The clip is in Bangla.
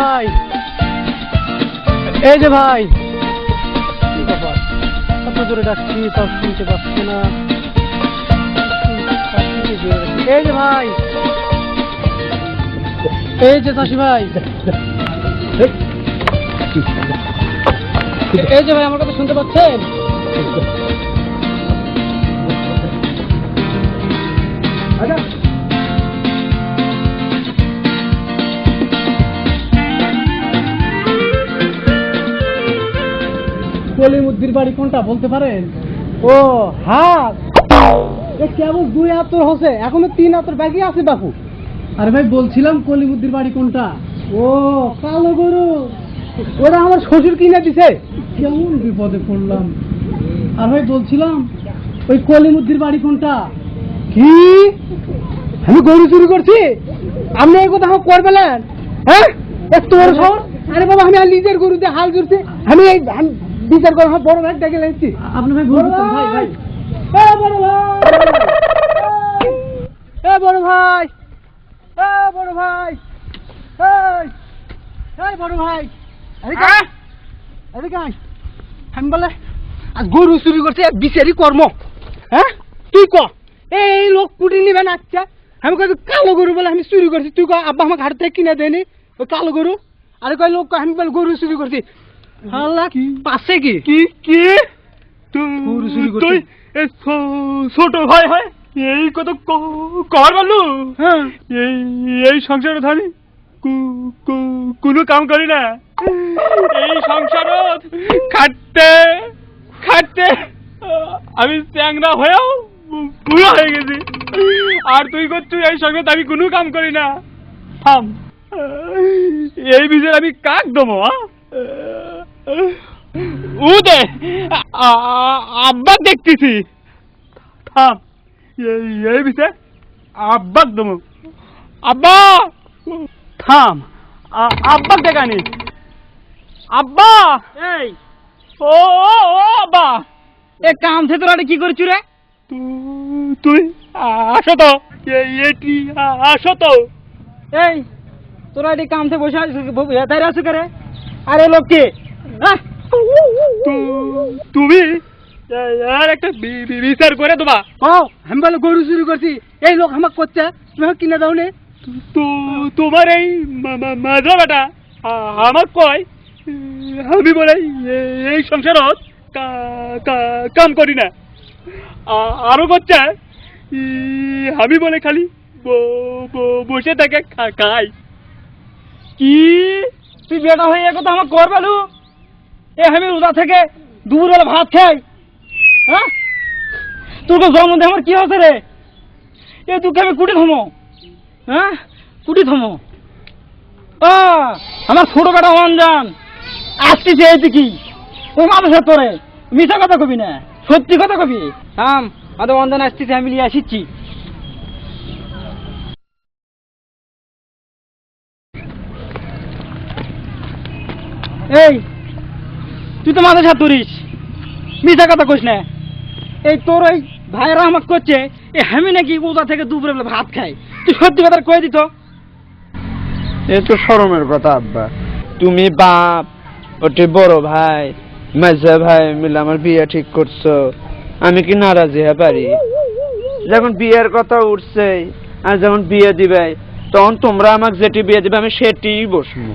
ভাই, এই যে ভাই, কত জোরে ডাকছি তাও শুনতে পাচ্ছি না। এই যে ভাই, এই যে চাষি ভাই, এই যে ভাই, আমার কথা শুনতে পাচ্ছেন? কলিমুদ্দির বাড়ি কোনটা বলতে পারেন? ও হাত, কেবল 2 আতর হচ্ছে, এখনো 3 আতর বাকি আছে বাপু। আরে ভাই বলছিলাম কলিমুদ্দির বাড়ি কোনটা? ও কালো গরু, ওরা আমার শ্বশুর কিনে দিছে। কেমন বিপদে পড়লাম। আর ভাই বলছিলাম ওই কলিমুদ্দির বাড়ি কোনটা? কি আমি গরু চুরি করছি? আপনি এই কথা আমাকে করবেন? হ্যাঁ এত বড় শহর? আরে বাবা আমি নিজের গরুতে হাল জুড়ছি, আমি এই বিচার করে আমার বড় ভাই ডেকে লাগছি। আপনি ভাই বড় ভাই, ভাই বড় ভাই, বড় ভাই, বড় ভাই, বড় ভাই, আমি বলে আজ গরু চুরি করছে, বিচারি কর্ম। হ্যাঁ তুই ক এই লোক কুটি নিবেন? আচ্ছা আমি কই কালো গরু বলে আমি চুরি করছি, তুই ক আব্বা আমার ঘাট থেকে কিনে দেয়নি ওই কালো গরু? আরে কয় লোক আমি বলে গরু চুরি করছি। পাচ্ছে কি কি কি তুই ছোট ভাই হয় এই কত কর বললু? হ্যাঁ এই সংসারে ধরি কোনো কাম করি না, এই সংসার খাটতে খাটতে আমি চ্যাংরা হয়েও বুড়ো হয়ে গেছি, আর তুই করছিস এই সংসারে আমি কোনো কাম করি না। থাম, এই বিষয়ে আমি কাক দেবো? উদে আব্বা দেখতেছি। থাম, এই বিষয়ে আব্বা দেবো। আব্বা থাম, আব্বা দেখানি। আব্বা এই ও আব্বা এ কাম থেকে তোরা কি করছু রে? তুই আসো তো, এটি আসো তো। এই তোরা এটি কাম থেকে বসে আছো কে রে? আরে লোক কে? তুমি আর একটা বিচার করে দেবা? আমি বলে গরু চুরি করছি, এই লোক আমাকে করছে, তুমি কিনে দাও নে। তোমার এই মাজা বেটা আমার কয় আমি বলে এই সংসারত কাম করি না, আরো করছে আমি বলে খালি বসে থাকে খাই। কি তুই বেটা হয়ে কথা আমার কর বলু? এ আমি রোজা থেকে দুপুরবেলা ভাত খাই। হ্যাঁ তোর জন্মদিন আমার কি হচ্ছে রে? এ তোকে আমি কুটি থমো? হ্যাঁ কুটি থমো? আমার ছোট বেটা অঞ্জান আসতেছে এই কি ও মানুষের তোরে মিথ্যা কথা কবি না, সত্যি কথা কবি। থাম, আমাদের অঞ্জান আসতেছে, আমি নিয়ে আসিচ্ছি। এই তুই তো মাথা সাতুরিস, মিথ্যা কথা কইস না। এই তোর ওই ভাইরা আমাকে করছে আমি নাকি ওটা থেকে দুপুরে ভাত খাই, তুই সত্যি কথা কয়ে দিত। এ তো শরমের কথা আব্বা, তুমি বাপ ওটি বড় ভাই মাঝা ভাই মিলে আমার বিয়ে ঠিক করছো, আমি কি নারাজি হয়ে পারি? যখন বিয়ের কথা উঠছে আর যখন বিয়ে দিবে তখন তোমরা আমাকে যেটি বিয়ে দিবে আমি সেটিই বসবো।